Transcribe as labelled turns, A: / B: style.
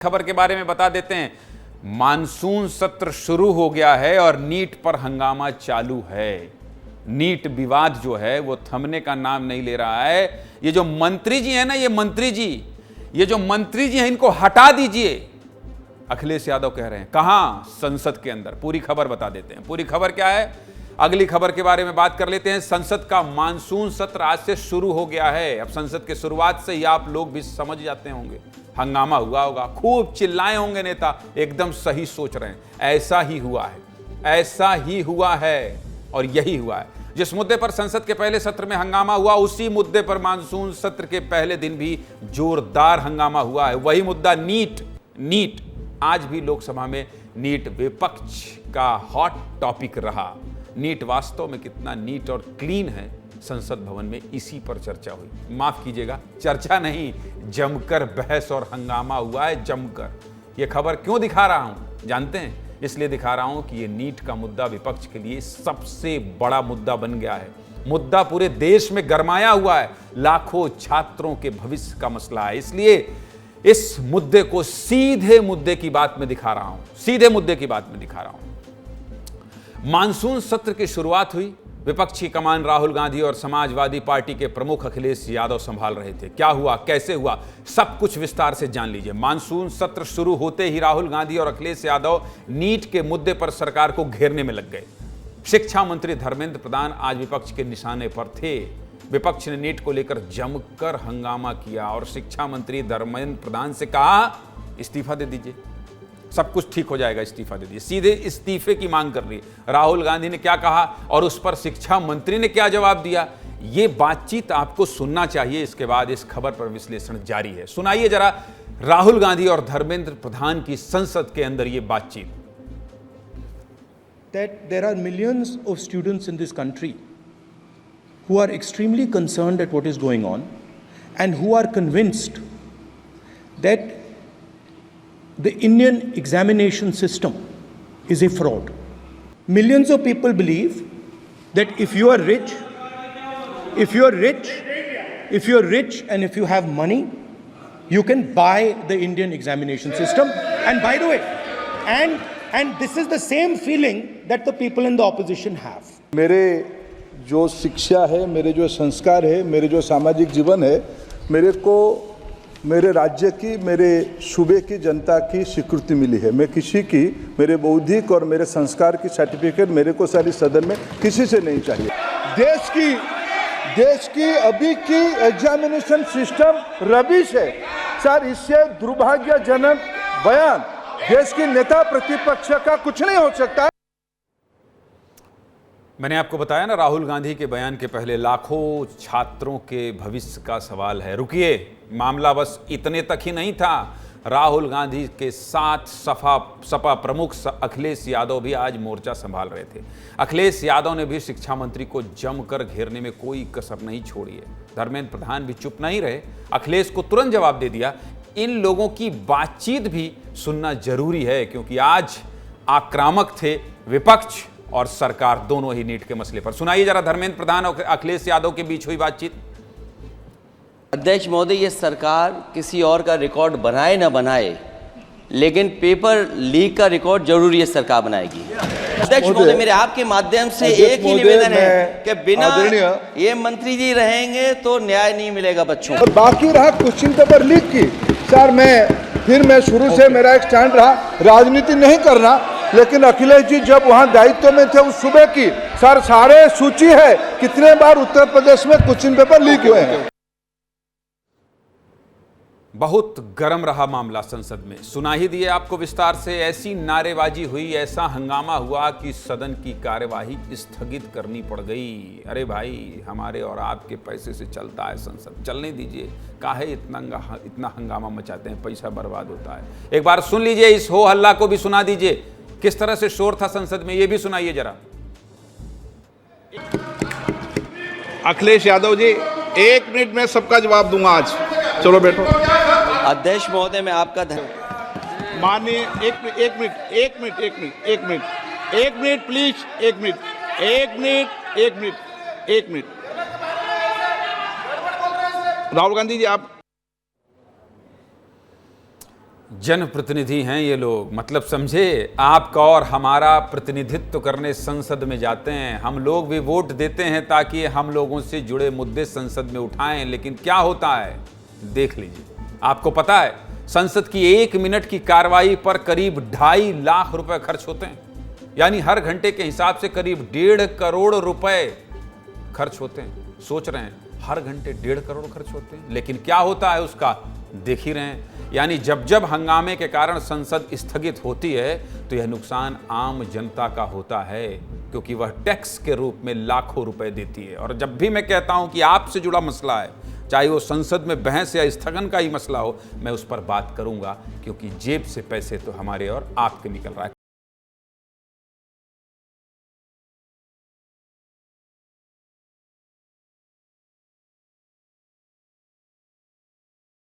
A: खबर के बारे में बता देते हैं। मानसून सत्र शुरू हो गया है और नीट पर हंगामा चालू है। नीट विवाद जो है वो थमने का नाम नहीं ले रहा है। ये जो मंत्री जी हैं ना, ये जो मंत्री जी हैं, इनको हटा दीजिए, अखिलेश यादव कह रहे हैं। कहां? संसद के अंदर। पूरी खबर बता देते हैं। पूरी खबर क्या है, अगली खबर के बारे में बात कर लेते हैं। संसद का मानसून सत्र आज से शुरू हो गया है। अब संसद के शुरुआत से ही आप लोग भी समझ जाते होंगे, हंगामा हुआ होगा, खूब चिल्लाए होंगे नेता। एकदम सही सोच रहे हैं, ऐसा ही हुआ है, ऐसा ही हुआ है और यही हुआ है। जिस मुद्दे पर संसद के पहले सत्र में हंगामा हुआ, उसी मुद्दे पर मानसून सत्र के पहले दिन भी जोरदार हंगामा हुआ है। वही मुद्दा नीट। आज भी लोकसभा में नीट विपक्ष का हॉट टॉपिक रहा। नीट वास्तव में कितना नीट और क्लीन है, संसद भवन में इसी पर चर्चा हुई। माफ कीजिएगा, चर्चा नहीं, जमकर बहस और हंगामा हुआ है, जमकर। यह खबर क्यों दिखा रहा हूं जानते हैं? इसलिए दिखा रहा हूं कि यह नीट का मुद्दा विपक्ष के लिए सबसे बड़ा मुद्दा बन गया है। मुद्दा पूरे देश में गरमाया हुआ है, लाखों छात्रों के भविष्य का मसला है। इसलिए इस मुद्दे को सीधे मुद्दे की बात में दिखा रहा हूं। मानसून सत्र की शुरुआत हुई। विपक्षी कमान राहुल गांधी और समाजवादी पार्टी के प्रमुख अखिलेश यादव संभाल रहे थे। क्या हुआ, कैसे हुआ, सब कुछ विस्तार से जान लीजिए। मानसून सत्र शुरू होते ही राहुल गांधी और अखिलेश यादव नीट के मुद्दे पर सरकार को घेरने में लग गए। शिक्षा मंत्री धर्मेंद्र प्रधान आज विपक्ष के निशाने पर थे। विपक्ष ने नीट को लेकर जमकर हंगामा किया और शिक्षा मंत्री धर्मेंद्र प्रधान से कहा, इस्तीफा दे दीजिए, सब कुछ ठीक हो जाएगा, इस्तीफा दे दीजिए। सीधे इस्तीफे की मांग कर रही। राहुल गांधी ने क्या कहा और उस पर शिक्षा मंत्री ने क्या जवाब दिया, ये बातचीत आपको सुनना चाहिए। इसके बाद इस खबर पर विश्लेषण जारी है। सुनाइए जरा राहुल गांधी और धर्मेंद्र प्रधान की संसद के अंदर ये बातचीत।
B: That there are millions of students in this country who are extremely concerned at what is going on and who are convinced that the Indian examination system is a fraud. Millions of people believe that if you are rich and if you have money, you can buy the Indian examination system. And by the way, and this is the same feeling that the people in the opposition have.
C: मेरे जो शिक्षा है, मेरे जो संस्कार है, मेरे जो सामाजिक जीवन है, मेरे को मेरे राज्य की, मेरे सूबे की जनता की स्वीकृति मिली है। मैं किसी की, मेरे बौद्धिक और मेरे संस्कार की सर्टिफिकेट मेरे को सारी सदन में किसी से नहीं चाहिए। देश की अभी की एग्जामिनेशन सिस्टम रबिश है सर। इससे दुर्भाग्यजनक बयान देश की नेता प्रतिपक्ष का कुछ नहीं हो सकता।
A: मैंने आपको बताया ना, राहुल गांधी के बयान के पहले लाखों छात्रों के भविष्य का सवाल है। रुकिए, मामला बस इतने तक ही नहीं था। राहुल गांधी के साथ सपा प्रमुख अखिलेश यादव भी आज मोर्चा संभाल रहे थे। अखिलेश यादव ने भी शिक्षा मंत्री को जमकर घेरने में कोई कसर नहीं छोड़ी है। धर्मेंद्र प्रधान भी चुप नहीं रहे, अखिलेश को तुरंत जवाब दे दिया। इन लोगों की बातचीत भी सुनना जरूरी है, क्योंकि आज आक्रामक थे विपक्ष और सरकार दोनों ही नीट के मसले पर। सुनाइए जरा धर्मेंद्र प्रधान और अखिलेश यादव के बीच हुई बातचीत।
D: अध्यक्ष महोदय, ये सरकार किसी और का रिकॉर्ड बनाए ना बनाए, लेकिन पेपर लीक का रिकॉर्ड जरूर ये सरकार बनाएगी। अध्यक्ष महोदय, मेरे आपके माध्यम से एक ही निवेदन है कि बिना ये मंत्री जी रहेंगे तो न्याय नहीं मिलेगा बच्चों को।
C: और बाकी रहा क्वेश्चन पेपर लीक की, सर मैं शुरू से मेरा एक स्टैंड रहा, राजनीति नहीं करना, लेकिन अखिलेश जी जब वहां दायित्व में थे उस सूबे की, सर सारे सूची है कितने बार उत्तर प्रदेश में क्वेश्चन पेपर लीक हुए हैं।
A: बहुत गर्म रहा मामला संसद में, सुना ही दिए आपको विस्तार से। ऐसी नारेबाजी हुई, ऐसा हंगामा हुआ कि सदन की कार्यवाही स्थगित करनी पड़ गई। अरे भाई, हमारे और आपके पैसे से चलता है संसद, चलने दीजिए, काहे इतना हंगामा मचाते हैं, पैसा बर्बाद होता है। एक बार सुन लीजिए, इस हो हल्ला को भी सुना दीजिए, किस तरह से शोर था संसद में, ये भी सुनाइए जरा।
E: अखिलेश यादव जी, 1 मिनट में सबका जवाब दूंगा आज। चलो बैठो।
D: अध्यक्ष महोदय, मैं आपका
E: माननीय एक मिनट प्लीज, एक मिनट। राहुल गांधी जी, आप
A: जनप्रतिनिधि हैं ये लोग, मतलब समझे, आपका और हमारा प्रतिनिधित्व करने संसद में जाते हैं। हम लोग भी वोट देते हैं ताकि हम लोगों से जुड़े मुद्दे संसद में उठाएं, लेकिन क्या होता है देख लीजिए। आपको पता है संसद की 1 मिनट की कार्रवाई पर करीब 2.5 लाख रुपए खर्च होते हैं, यानी हर घंटे के हिसाब से करीब 1.5 करोड़ रुपए खर्च होते हैं। सोच रहे हैं, हर घंटे 1.5 करोड़ खर्च होते हैं, लेकिन क्या होता है उसका देख ही रहे हैं। यानी जब जब हंगामे के कारण संसद स्थगित होती है तो यह नुकसान आम जनता का होता है, क्योंकि वह टैक्स के रूप में लाखों रुपए देती है। और जब भी मैं कहता हूं कि आपसे जुड़ा मसला है, चाहे वो संसद में बहस या स्थगन का ही मसला हो, मैं उस पर बात करूंगा, क्योंकि जेब से पैसे तो हमारे और आपके निकल रहा है।